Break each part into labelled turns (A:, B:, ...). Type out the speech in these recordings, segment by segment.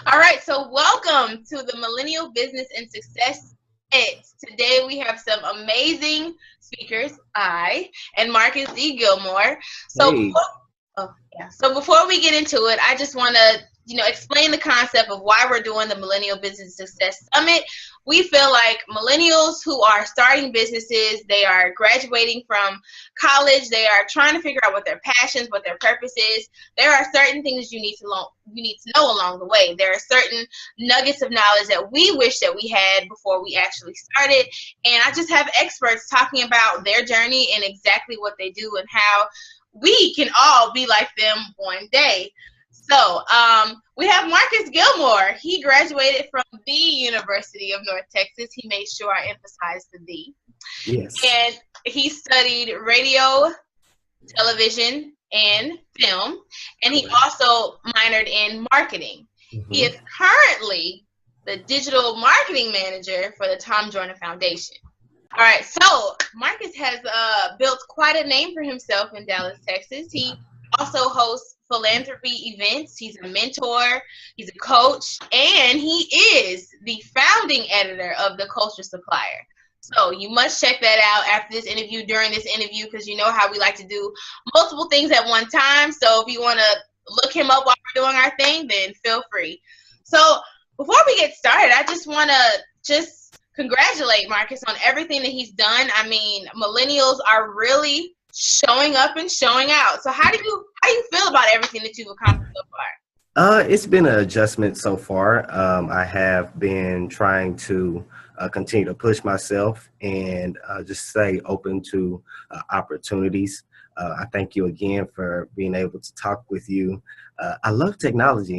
A: All right, so welcome to the Millennial Business and Success Eds. Today we have some amazing speakers, I and Marcus D. Gilmore. So
B: Hey,
A: before, so before we get into it, I just want to, explain the concept of why we're doing the Millennial Business Success Summit. We feel like millennials who are starting businesses, they are graduating from college, they are trying to figure out what their passions, what their purpose is. There are certain things you need to know along the way. There are certain nuggets of knowledge that we wish that we had before we actually started. And I just have experts talking about their journey and exactly what they do and how we can all be like them one day. So we have Marcus Gilmore. He graduated from the University of North Texas. He made sure I emphasized the "the."
B: yes.
A: And he studied radio, television, and film. And he
B: Correct.
A: also minored in marketing. He
B: hmm
A: is currently the digital marketing manager for the Tom Joyner Foundation. All right, so Marcus has built quite a name for himself in Dallas, Texas. He also hosts philanthropy events. He's a mentor, he's a coach, and he is the founding editor of The Culture Supplier. So you must check that out after this interview, during this interview, because you know how we like to do multiple things at one time. So if you want to look him up while we're doing our thing, then feel free. So before we get started, I just want to just congratulate Marcus on everything that he's done. I mean, millennials are really showing up and showing out. So how do you feel about everything that you've accomplished so far?
B: It's been an adjustment so far. I have been trying to continue to push myself and just stay open to opportunities. I thank you again for being able to talk with you. I love technology,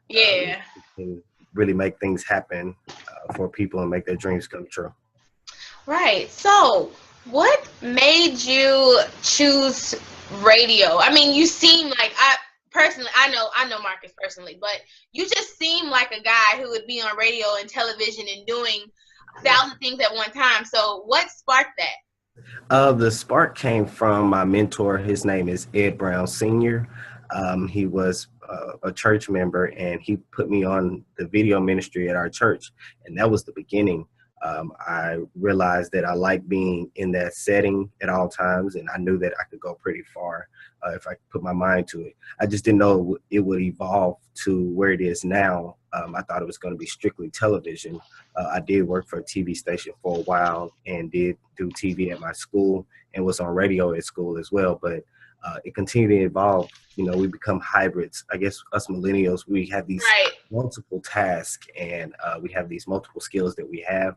A: Yeah.
B: it can really make things happen for people and make their dreams come true.
A: Right. So, what made you choose radio? I mean, you seem like I know Marcus personally, but you just seem like a guy who would be on radio and television and doing a thousand things at one time. So, what sparked that?
B: The spark came from my mentor. His name is Ed Brown Sr. He was a church member, and he put me on the video ministry at our church, and that was the beginning. I realized that I like being in that setting at all times, and I knew that I could go pretty far if I put my mind to it. I just didn't know it would evolve to where it is now. I thought it was going to be strictly television. I did work for a TV station for a while and did do TV at my school and was on radio at school as well. But it continued to evolve. We become hybrids. I guess us millennials, we have these
A: Right.
B: multiple tasks and we have these multiple skills that we have.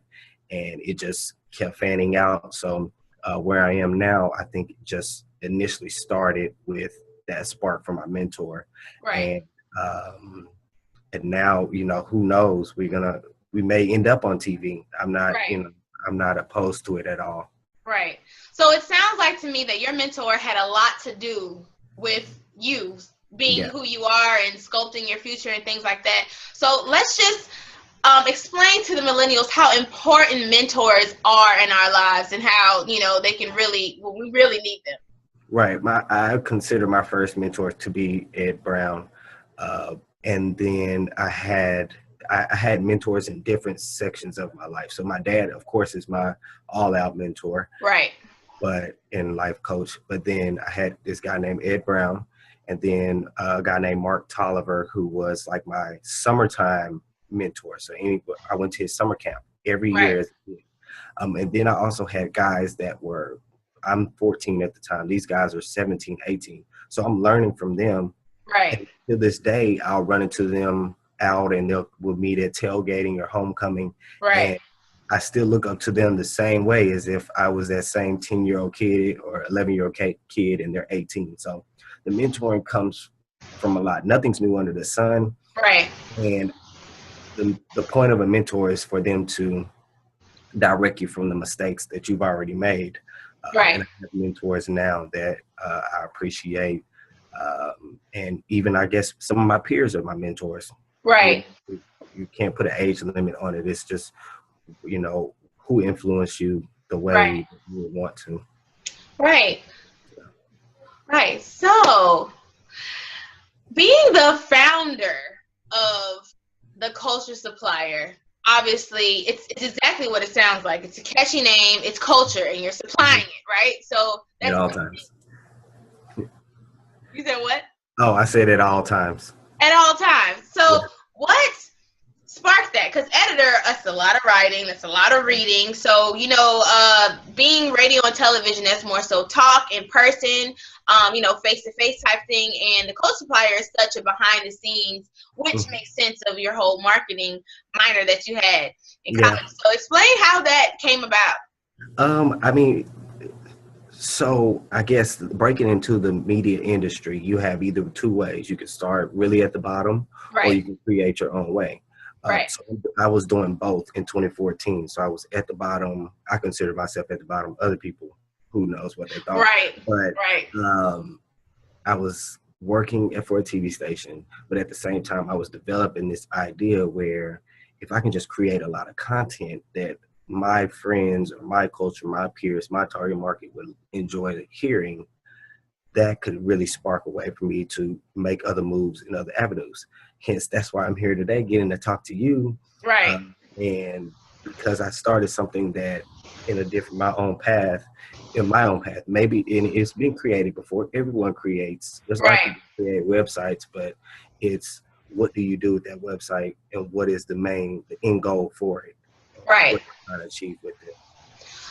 B: And it just kept fanning out. So where I am now, I think it just initially started with that spark from my mentor.
A: Right.
B: And and now, who knows? We may end up on TV.
A: Right.
B: I'm not opposed to it at all.
A: Right. So it sounds like to me that your mentor had a lot to do with you being
B: Yeah.
A: who you are and sculpting your future and things like that. So let's just explain to the millennials how important mentors are in our lives and how, they can we really need them.
B: Right. I consider my first mentor to be Ed Brown. And then I had mentors in different sections of my life. So my dad, of course, is my all out mentor,
A: Right.
B: but in life coach. But then I had this guy named Ed Brown, and then a guy named Mark Tolliver, who was like my summertime mentor. So I went to his summer camp every
A: Right.
B: year as a kid. And then I also had guys I'm 14 at the time. These guys are 17, 18. So I'm learning from them.
A: Right.
B: And to this day, I'll run into them out and we'll meet at tailgating or homecoming.
A: Right.
B: And I still look up to them the same way as if I was that same 10-year-old kid or 11-year-old kid and they're 18. So the mentoring comes from a lot. Nothing's new under the sun.
A: Right.
B: And the point of a mentor is for them to direct you from the mistakes that you've already made.
A: Right.
B: And I have mentors now that I appreciate. And even, I guess, some of my peers are my mentors.
A: Right.
B: You can't put an age limit on it. It's just, who influenced you the
A: Right.
B: way you would want to.
A: Right. Right. So being the founder of the culture supplier, obviously it's exactly what it sounds like. It's a catchy name, it's culture, and you're supplying it, right? So
B: At
A: that's
B: all times.
A: you said what?
B: Oh, I said at all times.
A: At all times.
B: Yeah.
A: So what sparked that? Because editor, that's a lot of writing, that's a lot of reading. So, being radio and television, that's more so talk in person, face-to-face type thing. And the code supplier is such a behind the scenes, which makes sense of your whole marketing minor that you had in college. So explain how that came about.
B: I mean, so I guess breaking into the media industry, you have either two ways. You can start really at the bottom, or you can create your own way. So I was doing both in 2014. So I was at the bottom. I consider myself at the bottom. Other people, who knows what they thought. But I was working for a TV station, but at the same time, I was developing this idea where if I can just create a lot of content that my friends or my culture, my peers, my target market would enjoy hearing, that could really spark a way for me to make other moves in other avenues. Hence, that's why I'm here today, getting to talk to you. And because I started something that in my own path, maybe, and it's been created before. Everyone creates. There's a lot of people create websites, but it's what do you do with that website, and what is the end goal for it? What you're trying to achieve with it.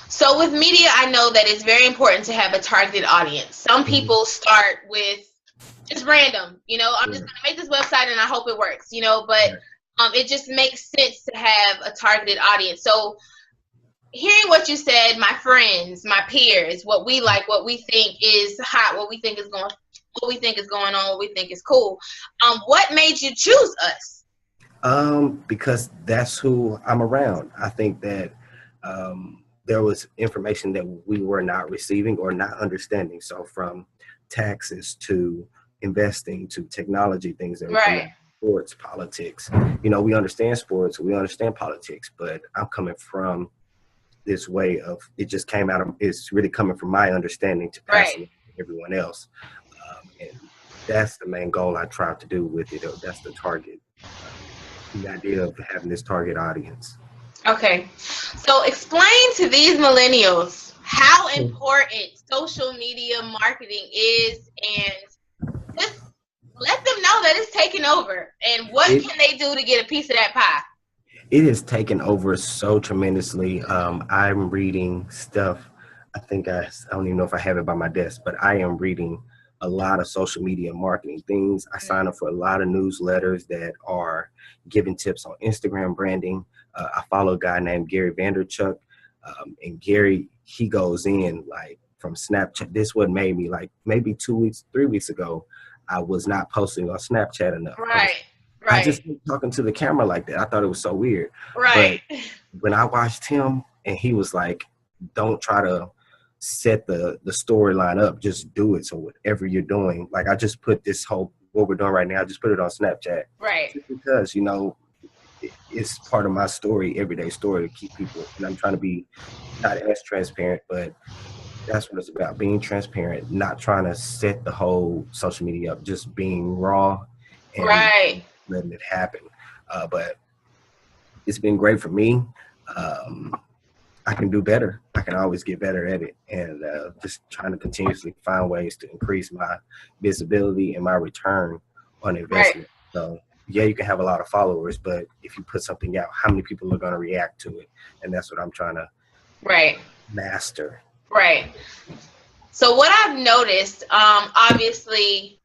A: So with media, I know that it's very important to have a targeted audience. Some people start with just random, I'm just going to make this website and I hope it works, but it just makes sense to have a targeted audience. So hearing what you said, my friends, my peers, what we like, what we think is hot, what we think is going on, what we think is cool. What made you choose us?
B: Because that's who I'm around. I think that there was information that we were not receiving or not understanding. So from taxes to investing to technology, things that are sports, politics. We understand sports, we understand politics, but I'm coming from this way of it just came out of it's really coming from my understanding to pass it to everyone else. And that's the main goal I try to do with it. That's the target. The idea of having this target audience.
A: Okay, so explain to these millennials how important social media marketing is, and just let them know that it's taking over, and what can they do to get a piece of that pie?
B: It has taken over so tremendously. I'm reading stuff. I don't even know if I have it by my desk, but I am reading a lot of social media marketing things. I sign up for a lot of newsletters that are giving tips on Instagram branding. I follow a guy named Gary Vanderchuk, and Gary, he goes in like from Snapchat. This what made me, like, maybe 3 weeks ago, I was not posting on Snapchat enough. I just talking to the camera like that. I thought it was so weird. But when I watched him, and he was like, don't try to set the storyline up, just do it. So whatever you're doing, like I just put what we're doing right now, I just put it on Snapchat. Just because, it's part of my story, everyday story, to keep people, and I'm trying to be not as transparent, but that's what it's about, being transparent, not trying to set the whole social media up, just being raw and letting it happen. But it's been great for me. I can do better. I can always get better at it, and just trying to continuously find ways to increase my visibility and my return on investment. So yeah, you can have a lot of followers, but if you put something out, how many people are going to react to it? And that's what I'm trying to master.
A: So what I've noticed, obviously,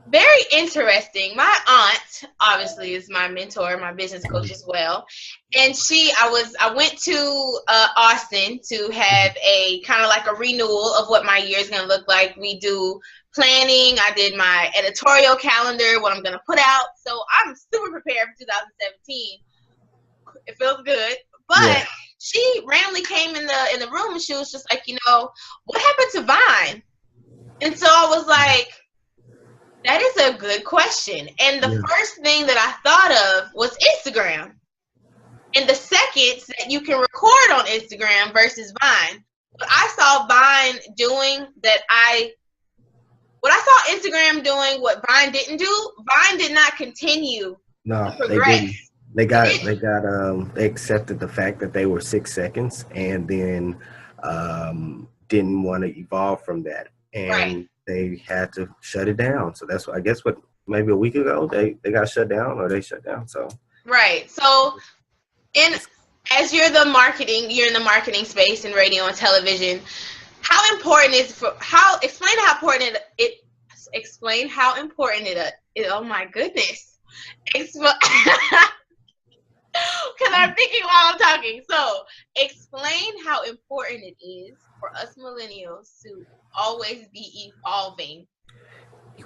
A: very interesting. My aunt, obviously, is my mentor, my business coach as well. And I went to Austin to have a kind of like a renewal of what my year is going to look like. We do planning. I did my editorial calendar, what I'm going to put out. So I'm super prepared for 2017. It feels good. But she randomly came in the room, and she was just like, what happened to Vine? And so I was like, that is a good question. And the first thing that I thought of was Instagram. And the seconds that you can record on Instagram versus Vine. What I saw Vine doing that I what I saw Instagram doing, what Vine didn't do, Vine did not continue
B: No,
A: to
B: they
A: progress.
B: didn't. They accepted the fact that they were 6 seconds, and then didn't want to evolve from that,
A: Right.
B: and they had to shut it down. So that's what I guess what maybe a week ago they got shut down, or they shut down. So
A: Right. So in
B: it's
A: as you're in the marketing space in radio and television, how important is for how explain how important it explain how important it oh my goodness. Because I'm thinking while I'm talking. So explain how important it is for us millennials to always be evolving.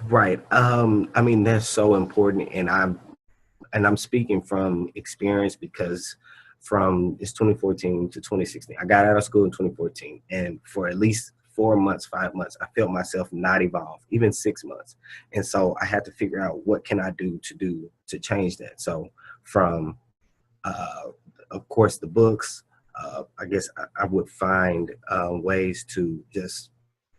B: right. I mean, that's so important, and I'm speaking from experience because from it's 2014 to 2016. I got out of school in 2014, and for at least 4 months, 5 months, I felt myself not evolve, even 6 months. And so I had to figure out what can I do to change that. So from uh, of course the books, I guess I would find ways to just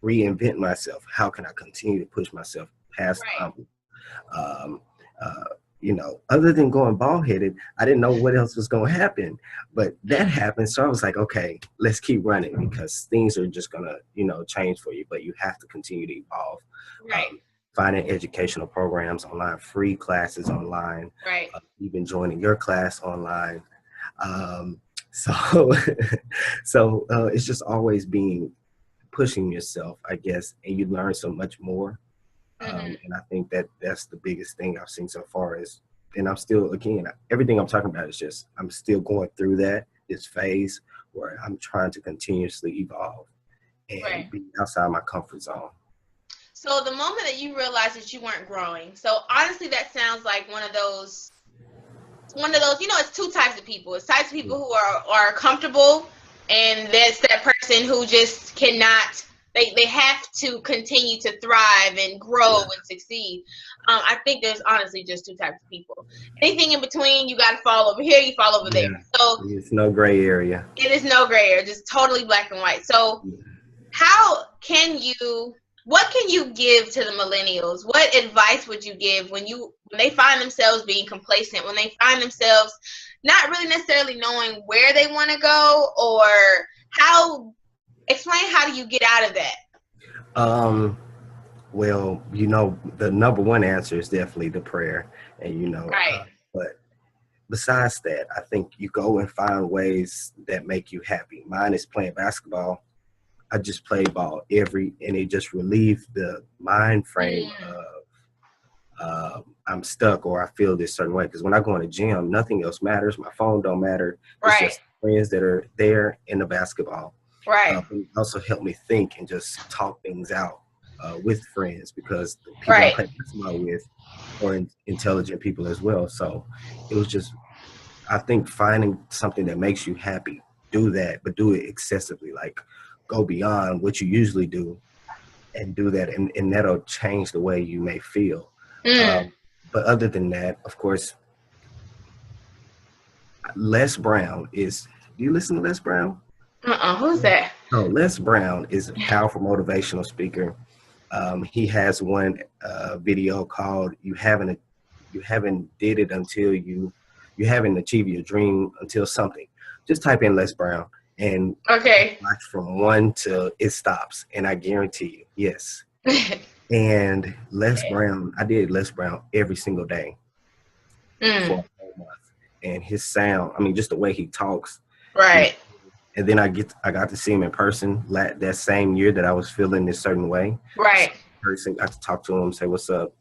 B: reinvent myself. How can I continue to push myself past
A: Right.
B: um, uh, other than going bald headed, I didn't know what else was going to happen, but that happened. So I was like, okay, let's keep running because things are just going to, change for you, but you have to continue to evolve.
A: Right.
B: Finding educational programs online, free classes online,
A: Right.
B: even joining your class online. Um, so, it's just always being pushing yourself, I guess, and you learn so much more.
A: Mm-hmm.
B: And I think that that's the biggest thing I've seen so far is, and I'm still, again, everything I'm talking about is just, I'm still going through this phase where I'm trying to continuously evolve
A: Right.
B: and be outside my comfort zone.
A: So the moment that you realized that you weren't growing, so honestly, that sounds like it's two types of people. It's types of people who are comfortable, and that's that person who just cannot. They have to continue to thrive and grow
B: Yeah.
A: and succeed. I think there's honestly just two types of people. Anything in between, you got to fall over here, you fall over there.
B: Yeah.
A: So
B: It's no gray area.
A: it is no gray area, just totally black and white. So what can you give to the millennials? What advice would you give when they find themselves being complacent, when they find themselves not really necessarily knowing where they want to go, or explain how do you get out of that?
B: Well, the number one answer is definitely the prayer, and
A: Right.
B: but besides that, I think you go and find ways that make you happy. Mine is playing basketball. I just play ball and it just relieves the mind frame of I'm stuck or I feel this certain way. Because when I go in the gym, nothing else matters. My phone don't matter. It's
A: Right.
B: just friends that are there in the basketball.
A: Right.
B: It also helped me think and just talk things out with friends because the people I
A: Right.
B: play basketball with are intelligent people as well. So it was just, I think, finding something that makes you happy, do that, but do it excessively. Like go beyond what you usually do and do that, and that'll change the way you may feel. But other than that, of course, Les Brown is. Do you listen to Les Brown?
A: Who's that?
B: Oh, Les Brown is a powerful motivational speaker. He has one video called "You haven't did it until you haven't achieved your dream until something." Just type in Les Brown and
A: Okay.
B: watch from one till it stops, and I guarantee you, yes. And Les Brown, I did Les Brown every single day for a whole month, and his sound, I mean, just the way he talks,
A: Right.
B: And then I got to see him in person that same year that I was feeling this certain way.
A: Right.
B: Person got to talk to him, say what's up,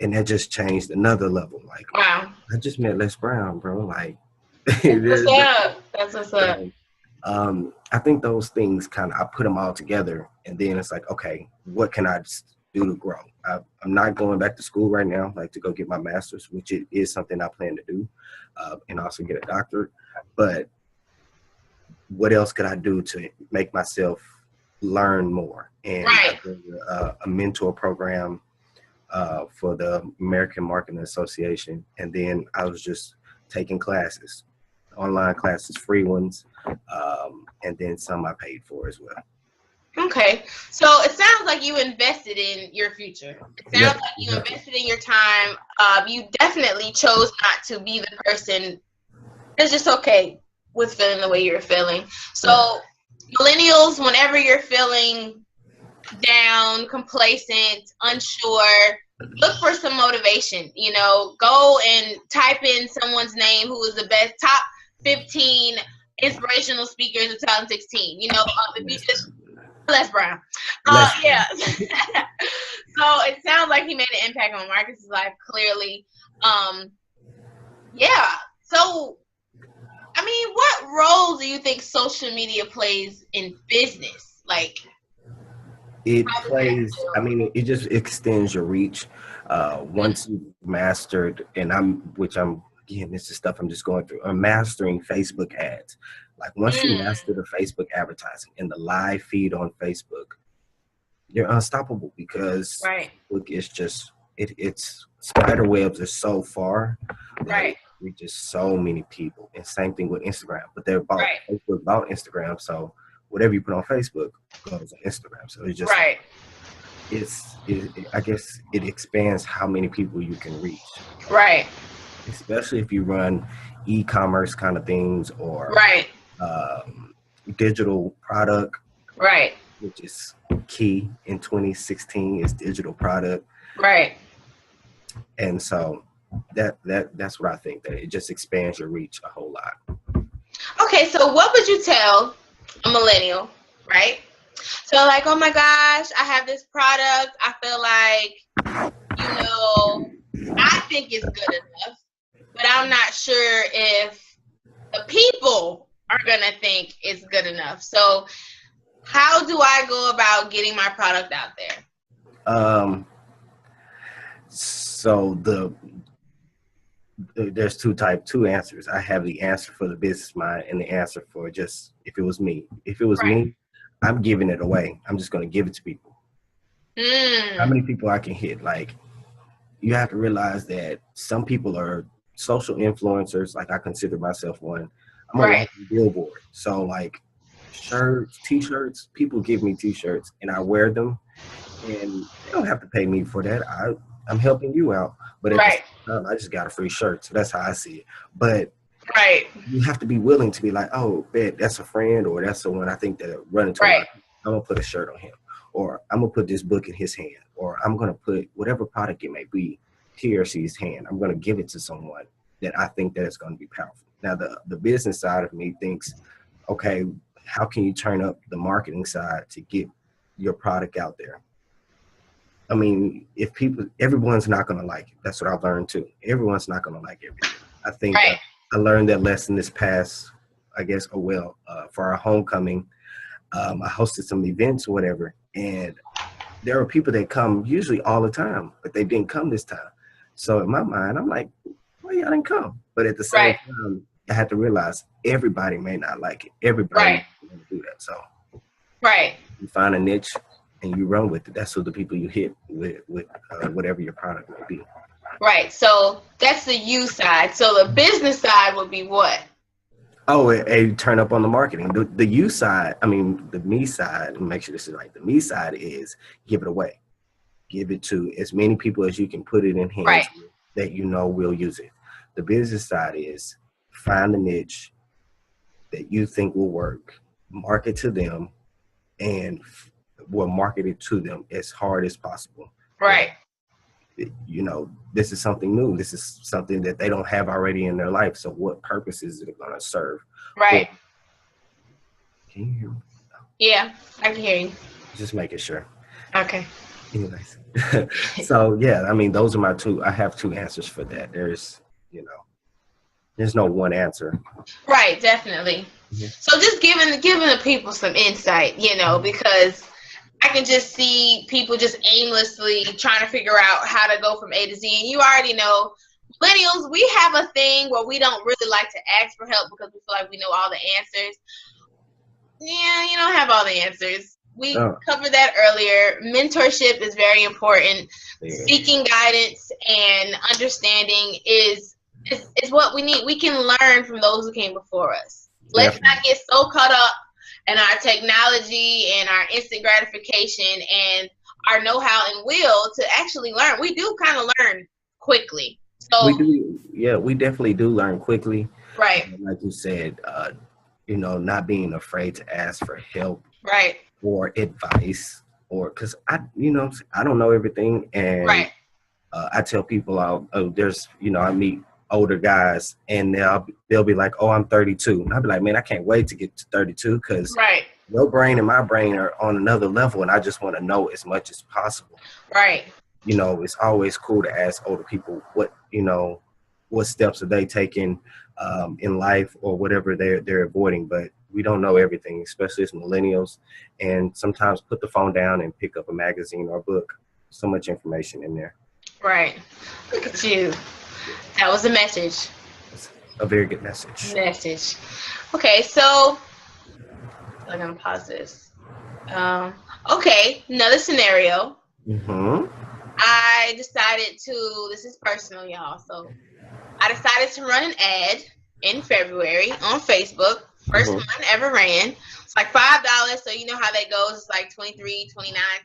B: and that just changed another level. Like,
A: wow,
B: I just met Les Brown, bro. Like,
A: what's up? That's what's up.
B: I think those things I put them all together, and then it's like, okay, what can I do to grow? I'm not going back to school right now, like to go get my master's, which it is something I plan to do, and also get a doctorate. But what else could I do to make myself learn more? And
A: Right.
B: I did a mentor program for the American Marketing Association, and then I was just taking classes, online classes, free ones, and then some I paid for as well.
A: Okay, so it sounds like you invested in your future. It sounds
B: Yep.
A: like you
B: Yep.
A: invested in your time. You definitely chose not to be the person that's just okay with feeling the way you're feeling.
B: Right.
A: So, millennials, whenever you're feeling down, complacent, unsure, look for some motivation. You know, go and type in someone's name who is the best top 15 inspirational speakers of 2016. You know, if you just Les Brown.
B: Less.
A: Yeah. So it sounds like he made an impact on Marcus's life, clearly. Yeah. So, I mean, what role do you think social media plays in business? Like,
B: It
A: how does that
B: plays, I mean, it just extends your reach. Once you've mastered, and again, this is stuff I'm just going through. I'm mastering Facebook ads. Like once you master the Facebook advertising and the live feed on Facebook, you're unstoppable because
A: right,
B: Facebook is just, it's spider webs are so far that
A: right,
B: it reaches so many people. And same thing with Instagram, but
A: right,
B: Facebook bought Instagram. So whatever you put on Facebook goes on Instagram. So it's just like,
A: right,
B: I guess it expands how many people you can reach,
A: right,
B: especially if you run e-commerce kind of things or
A: right,
B: digital product,
A: right,
B: which is key in 2016 is digital product.
A: right.
B: And so that's what I think, that it just expands your reach a whole lot.
A: Okay, so what would you tell a millennial, right? So, like, oh my gosh, I have this product. I feel like, I think it's good enough, but I'm not sure if the people are going to think it's good enough. So, how do I go about getting my product out there?
B: So there's two answers. I have the answer for the business mind and the answer for just if it was me. If it was me, I'm giving it away. I'm just going to give it to people. How many people I can hit? Like, you have to realize that some people are social influencers. Like, I consider myself one. I'm a walking billboard. So like shirts, t-shirts, people give me t-shirts and I wear them and they don't have to pay me for that. I'm helping you out. But at the same time, I just got a free shirt. So that's how I see it. But you have to be willing to be like, oh, bet that's a friend or that's someone I think that run into I'm going to put a shirt on him, or I'm going to put this book in his hand, or I'm going to put whatever product it may be, he or she's hand. I'm going to give it to someone that I think that it's going to be powerful. Now, the business side of me thinks, okay, how can you turn up the marketing side to get your product out there? I mean, everyone's not going to like it. That's what I've learned too. Everyone's not going to like everything. I think I learned that lesson this past, I guess, for our homecoming. I hosted some events or whatever, and there are people that come usually all the time, but they didn't come this time. So in my mind, I'm like, well, y'all didn't come. But at the same time, I had to realize everybody may not like it. Everybody want to do that. So you find a niche and you run with it. That's who the people you hit with whatever your product may be.
A: Right. So that's the you side. So the business side would be what?
B: Oh, a turn up on the marketing. The you side, I mean, the me side, and make sure this is right. The me side is give it away. Give it to as many people as you can put it in hands that you know will use it. The business side is find a niche that you think will work, market to them, and will market it to them as hard as possible.
A: Right.
B: This is something new. This is something that they don't have already in their life. So what purpose is it going to serve?
A: Right.
B: Can you hear me?
A: Yeah, I can hear you.
B: Just making sure.
A: Okay.
B: Anyways. So yeah, I mean, those are my two. I have two answers for that. There's no one answer.
A: Right, definitely. Mm-hmm. So just giving the people some insight, because I can just see people just aimlessly trying to figure out how to go from A to Z. And you already know, millennials, we have a thing where we don't really like to ask for help because we feel like we know all the answers. Yeah, you don't have all the answers. We covered that earlier. Mentorship is very important. Yeah. Seeking guidance and understanding is what we need. We can learn from those who came before us. Let's not get so caught up and our technology and our instant gratification and our know-how and will to actually learn. We do kind of learn quickly. So
B: We do, yeah, we definitely do learn quickly.
A: right,
B: Like you said, not being afraid to ask for help
A: right,
B: or advice, or because I don't know everything, and
A: right.
B: I tell people, I meet older guys, and they'll be like, "Oh, I'm 32," and I'll be like, "Man, I can't wait to get to 32 because
A: Right,
B: your brain and my brain are on another level, and I just want to know as much as possible."
A: right,
B: It's always cool to ask older people what steps are they taking in life or whatever they're avoiding, but we don't know everything, especially as millennials, and sometimes put the phone down and pick up a magazine or book. So much information in there.
A: right. Look at you. That was a message.
B: It's a very good message.
A: Message. Okay, so I'm gonna pause this. Okay, another scenario.
B: Mm-hmm.
A: I decided to. This is personal, y'all. So I decided to run an ad in February on Facebook. First
B: Mm-hmm.
A: one ever ran. It's like $5. So you know how that goes. It's like 29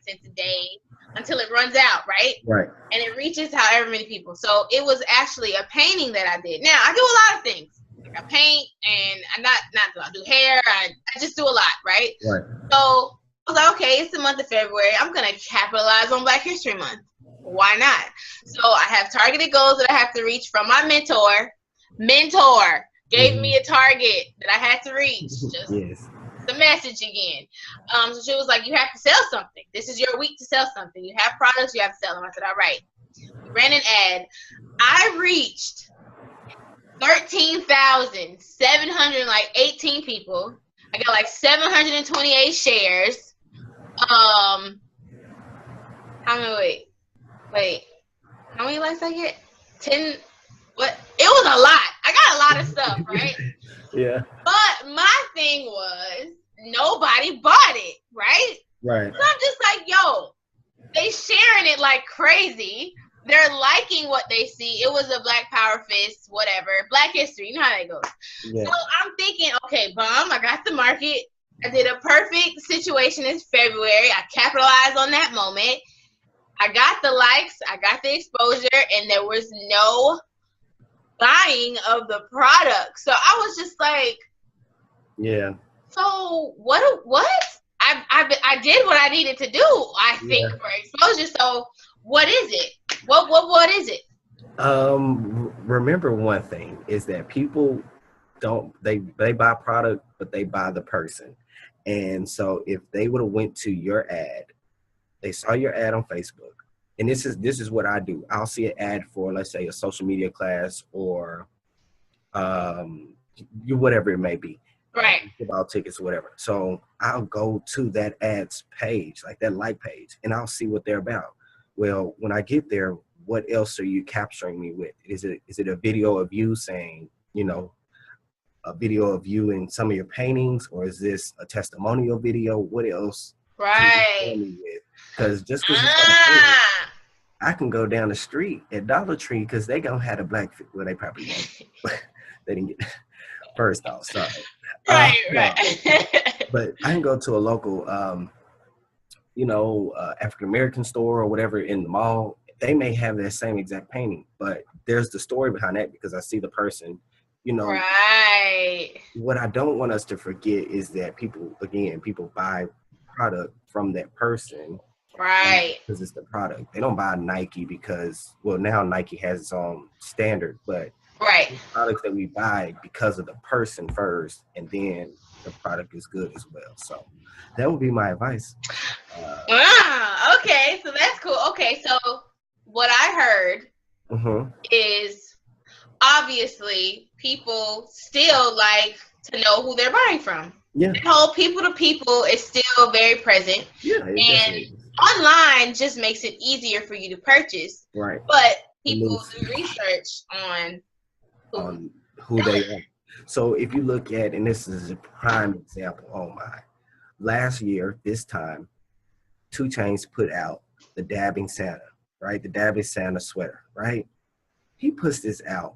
A: cents a day until it runs out, right?
B: Right.
A: And it reaches however many people. So it was actually a painting that I did. Now I do a lot of things. Like I paint, and I do hair. I just do a lot, right?
B: Right.
A: So I was like, okay, it's the month of February. I'm gonna capitalize on Black History Month. Why not? So I have targeted goals that I have to reach from my mentor. Mentor gave me a target that I had to reach. Just
B: Yes.
A: the message again. So she was like, you have to sell something. This is your week to sell something. You have products, you have to sell them. I said, all right. We ran an ad. I reached 13,718 people. I got like 728 shares. How many? Wait. How many likes I get? 10. What? It was a lot. I got a lot of stuff, right?
B: Yeah.
A: But my thing was nobody bought it, right?
B: Right.
A: So I'm just like, yo, they sharing it like crazy. They're liking what they see. It was a Black Power Fist, whatever. Black history. You know how that goes.
B: Yeah.
A: So I'm thinking, okay, bomb, I got the market. I did a perfect situation in February. I capitalized on that moment. I got the likes, I got the exposure, and there was no buying of the product. So I was just like,
B: Yeah.
A: so what? I did what I needed to do, I think, for exposure. So what is it? What is it?
B: Remember one thing is that people they buy product, but they buy the person. And so if they would have went to your ad, they saw your ad on Facebook, and this is what I do. I'll see an ad for, let's say, a social media class or whatever it may be.
A: Right.
B: About tickets or whatever. So I'll go to that ad's page, like that like page, and I'll see what they're about. Well, when I get there, what else are you capturing me with? Is it a video of you saying, a video of you in some of your paintings, or is this a testimonial video? What else can you show me with? Because just because it's got a painting, I can go down the street at Dollar Tree because they gonna have a black. Well, they probably won't. They didn't get. First off, sorry.
A: Right.
B: But I can go to a local, African American store or whatever in the mall. They may have that same exact painting, but there's the story behind that because I see the person.
A: Right.
B: What I don't want us to forget is that people buy product from that person.
A: Right.
B: Because it's the product. They don't buy Nike because, well, now Nike has its own standard, but
A: right.
B: Products that we buy because of the person first, and then the product is good as well. So that would be my advice.
A: Okay, so that's cool. Okay, so what I heard is obviously people still like to know who they're buying from.
B: Yeah.
A: The whole people to people is still very present.
B: Yeah.
A: And online just makes it easier for you to purchase.
B: Right.
A: But people do research on
B: who they are. So if you look at, and this is a prime example, last year, this time, 2 Chainz put out the Dabbing Santa, right? The Dabbing Santa sweater, right? He puts this out.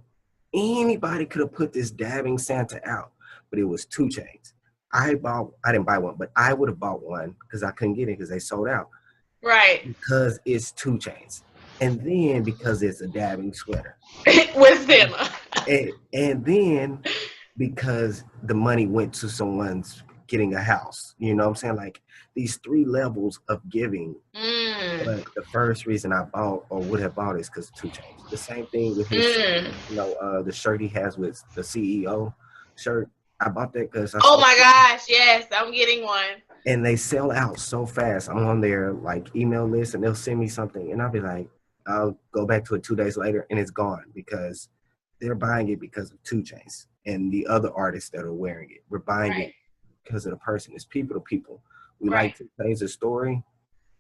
B: Anybody could have put this Dabbing Santa out, but it was 2 Chainz. I didn't buy one, but I would have bought one because I couldn't get it because they sold out.
A: Right.
B: Because it's 2 Chainz. And then because it's a dabbing sweater.
A: With them.
B: And then because the money went to someone's getting a house. You know what I'm saying? Like these 3 levels of giving. But the first reason I bought or would have bought is because 2 Chainz. The same thing with his, the shirt he has with the CEO shirt. I bought that because
A: oh my gosh, yes, I'm getting one.
B: And they sell out so fast. I'm on their like email list and they'll send me something and I'll be like, I'll go back to it 2 days later and it's gone because they're buying it because of 2 Chainz and the other artists that are wearing it. We're buying it because of the person. It's people to people. We like to change the story.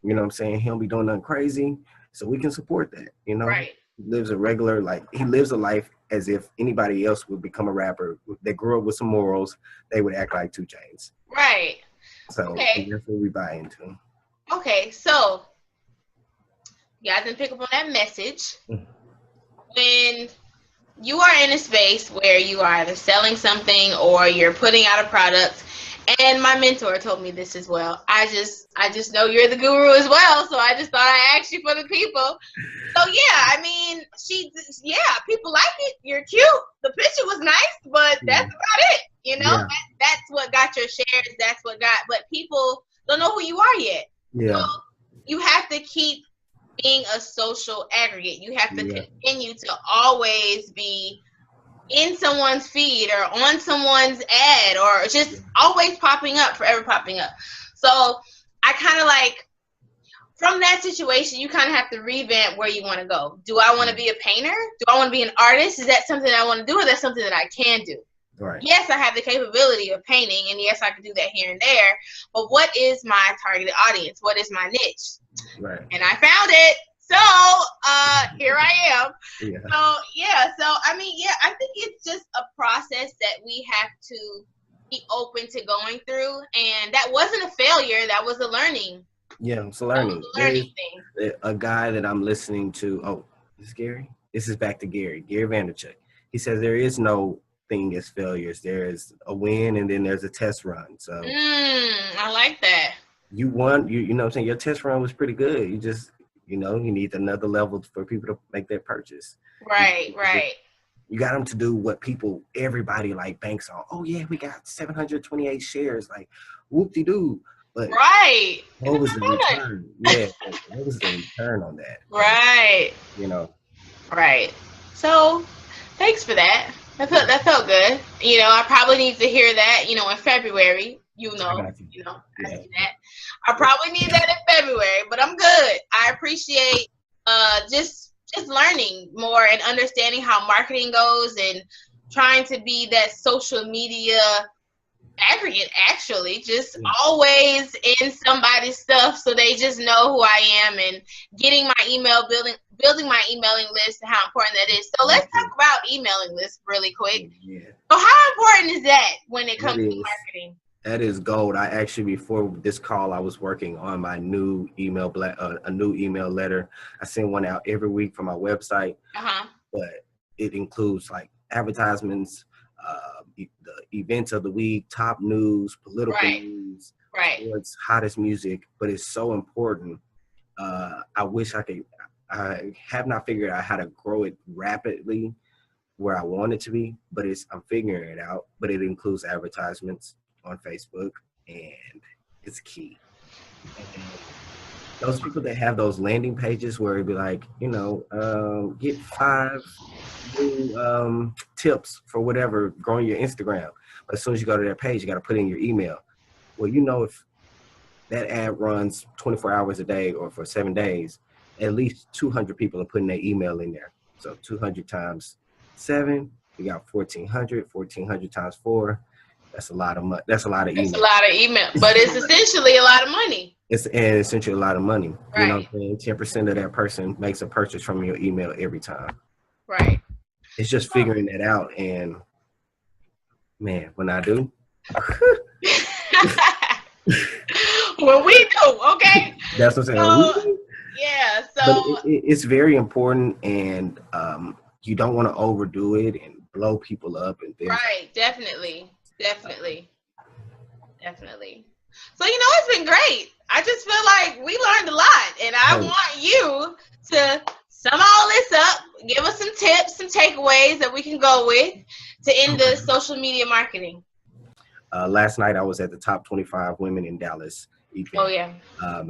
B: You know what I'm saying? He don't be doing nothing crazy. So we can support that, you know?
A: Right.
B: He lives a regular, he lives a life as if anybody else would become a rapper. They grew up with some morals. They would act like 2 Chainz.
A: Right.
B: So that's what we buy into.
A: Okay, so you guys didn't pick up on that message. When you are in a space where you are either selling something or you're putting out a product, and my mentor told me this as well. I just know you're the guru as well, so I just thought I'd ask you for the people. So yeah, I mean, people like it. You're cute. The picture was nice, but that's about it. You know, that's what got your shares. That's what got. But people don't know who you are yet.
B: Yeah.
A: So you have to keep being a social aggregate. You have to continue to always be in someone's feed or on someone's ad or just always popping up, forever popping up. So I kind of like, from that situation, you kind of have to revamp where you want to go. Do I want to be a painter? Do I want to be an artist? Is that something I want to do, or that's something that I can do?
B: Right.
A: Yes, I have the capability of painting, and yes, I can do that here and there. But what is my targeted audience? What is my niche?
B: Right.
A: And I found it. So here I am.
B: Yeah.
A: So I mean, I think it's just a process that we have to be open to going through, and that wasn't a failure. That was a learning.
B: Yeah, it's a learning.
A: Thing.
B: A guy that I'm listening to. Oh, is this Gary? This is back to Gary Vaynerchuk. He says there is no thing as failures. There is a win, and then there's a test run. So
A: I like that.
B: You won. You know what I'm saying? Your test run was pretty good. You just, you need another level for people to make that purchase.
A: Right.
B: You got them to do what everybody like banks on. Oh yeah, we got 728 shares. Like, whoop-de-doo. But what was the return? What was the return on that?
A: Right. Right. So, thanks for that. That felt good. I probably need to hear that. In February. I see that. I probably need that in February, but I'm good. I appreciate just learning more and understanding how marketing goes and trying to be that social media aggregate, actually, just always in somebody's stuff so they just know who I am, and getting my email, building my emailing list and how important that is. So let's talk about emailing lists really quick. So how important is that when it comes to marketing?
B: That is gold. I actually, before this call, I was working on my new email, a new email letter. I send one out every week from my website, but it includes like advertisements, the events of the week, top news, political news, what's hottest music. But it's so important. I wish I have not figured out how to grow it rapidly where I want it to be, but I'm figuring it out. But it includes advertisements on Facebook, and it's key. And those people that have those landing pages where it'd be like, get 5 new tips for whatever, growing your Instagram. But as soon as you go to that page, you got to put in your email. Well, if that ad runs 24 hours a day or for 7 days, at least 200 people are putting their email in there. So 200 times 7, you got 1,400. 1,400 times 4. That's a lot of money. That's a lot of email.
A: It's a lot of email, but it's essentially a lot of money.
B: It's essentially a lot of money. Right. You know what I'm saying? 10% of that person makes a purchase from your email every time.
A: Right.
B: It's just figuring that out. And man, when I do.
A: When we do, okay?
B: That's what I'm saying.
A: So.
B: But it's very important, and you don't want to overdo it and blow people up. And things.
A: Right, definitely. Definitely. So, it's been great. I just feel like we learned a lot, and I
B: Hey,
A: want you to sum all this up, give us some tips, some takeaways that we can go with to end the social media marketing.
B: last night I was at the top 25 women in Dallas
A: Oh,
B: event.
A: yeah.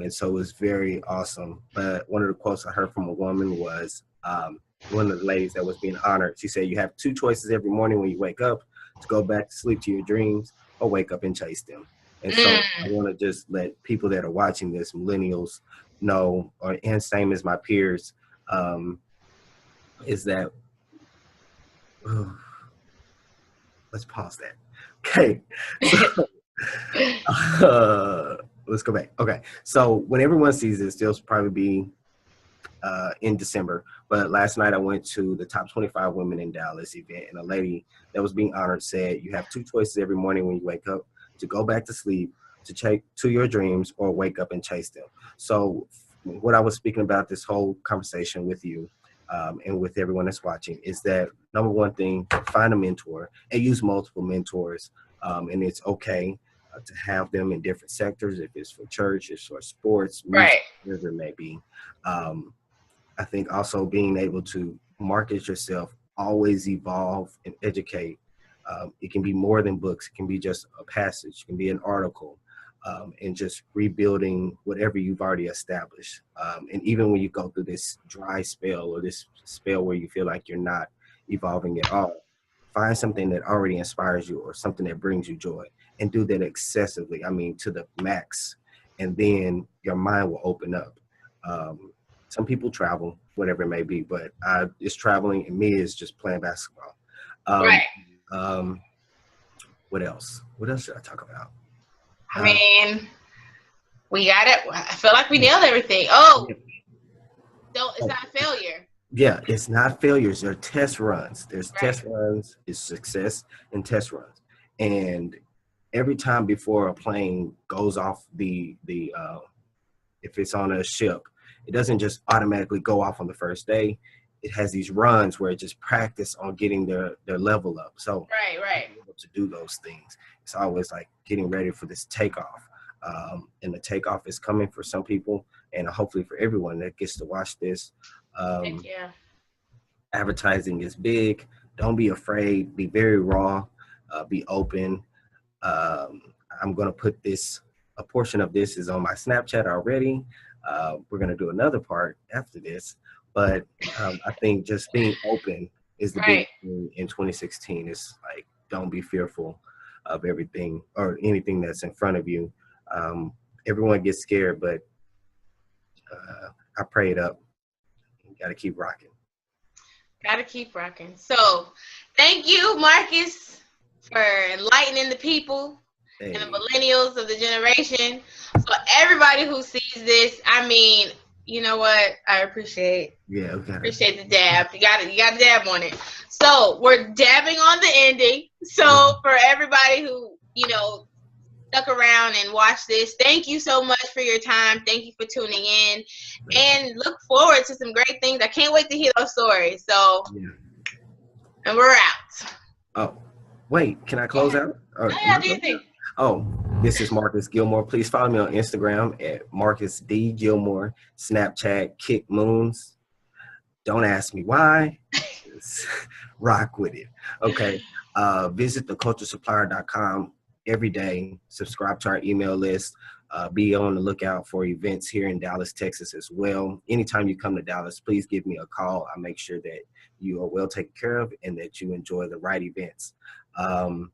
B: And so it was very awesome. But one of the quotes I heard from a woman was one of the ladies that was being honored. She said, "You have two choices every morning when you wake up, to go back to sleep to your dreams or wake up and chase them." And so I
A: Mm,
B: want to just let people that are watching this, millennials, know, and same as my peers, is that, let's pause that. Okay. So let's go back. Okay. So when everyone sees this, they'll probably be in December. But last night I went to the top 25 women in Dallas event, and a lady that was being honored said, "You have two choices every morning when you wake up: to go back to sleep, to chase to your dreams, or wake up and chase them." So what I was speaking about this whole conversation with you, and with everyone that's watching, is that number one thing, find a mentor and use multiple mentors. And it's okay to have them in different sectors. If it's for church, it's for sports, music,
A: right.
B: whatever it may be. Um, I think also being able to market yourself, always evolve and educate. It can be more than books. It can be just a passage. It can be an article, and just rebuilding whatever you've already established. And even when you go through this dry spell or this spell where you feel like you're not evolving at all, find something that already inspires you or something that brings you joy, and do that excessively. I mean, to the max, and then your mind will open up. Um, some people travel, whatever it may be, but it's traveling, and me is just playing basketball. Um,
A: Right.
B: um, what else? What else should I talk about?
A: I
B: Uh,
A: mean, we got it. I feel like we nailed everything. Oh,
B: yeah.
A: don't, it's
B: Oh,
A: not a failure.
B: yeah, it's not failures. They're test runs. There's
A: Right.
B: test runs, it's success and test runs. And every time before a plane goes off if it's on a ship, it doesn't just automatically go off on the first day. It has these runs where it just practice on getting their level up. So
A: Right, right.
B: being able to do those things, it's always like getting ready for this takeoff. And the takeoff is coming for some people, and hopefully for everyone that gets to watch this.
A: Heck
B: Um,
A: yeah.
B: Advertising is big. Don't be afraid. Be very raw. Be open. Um, I'm going to put a portion of this is on my Snapchat already. We're going to do another part after this. But I think just being open is the
A: Right.
B: big thing in 2016. It's like, don't be fearful of everything or anything that's in front of you. Um, Everyone gets scared, but I prayed up. You got to keep rocking.
A: Gotta keep rocking. So, thank you, Marcus, for enlightening the people and the
B: Hey,
A: millennials of the generation. So, everybody who sees this, I mean, you know what? I
B: yeah, we got to.
A: appreciate the dab. You got to dab on it. So, we're dabbing on the ending. So, for everybody who stuck around and watched this, thank you so much for your time. Thank you for tuning in, and look forward to some great things. I can't wait to hear those stories. So,
B: Yeah.
A: and we're out.
B: Oh, wait, can I
A: Go
B: close
A: ahead.
B: out? Or
A: Oh,
B: am
A: yeah,
B: I
A: do you
B: closing
A: think?
B: out? Oh, this is Marcus Gilmore. Please follow me on Instagram at Marcus D Gilmore, Snapchat Kick Moons. Don't ask me why. Just rock with it. Okay. Visit theculturesupplier.com every day. Subscribe to our email list. Be on the lookout for events here in Dallas, Texas as well. Anytime you come to Dallas, please give me a call. I make sure that you are well taken care of and that you enjoy the right events. Um,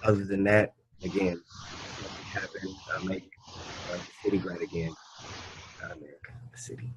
B: Other than that, again, make it happen. Make the city great again. Not America, the city.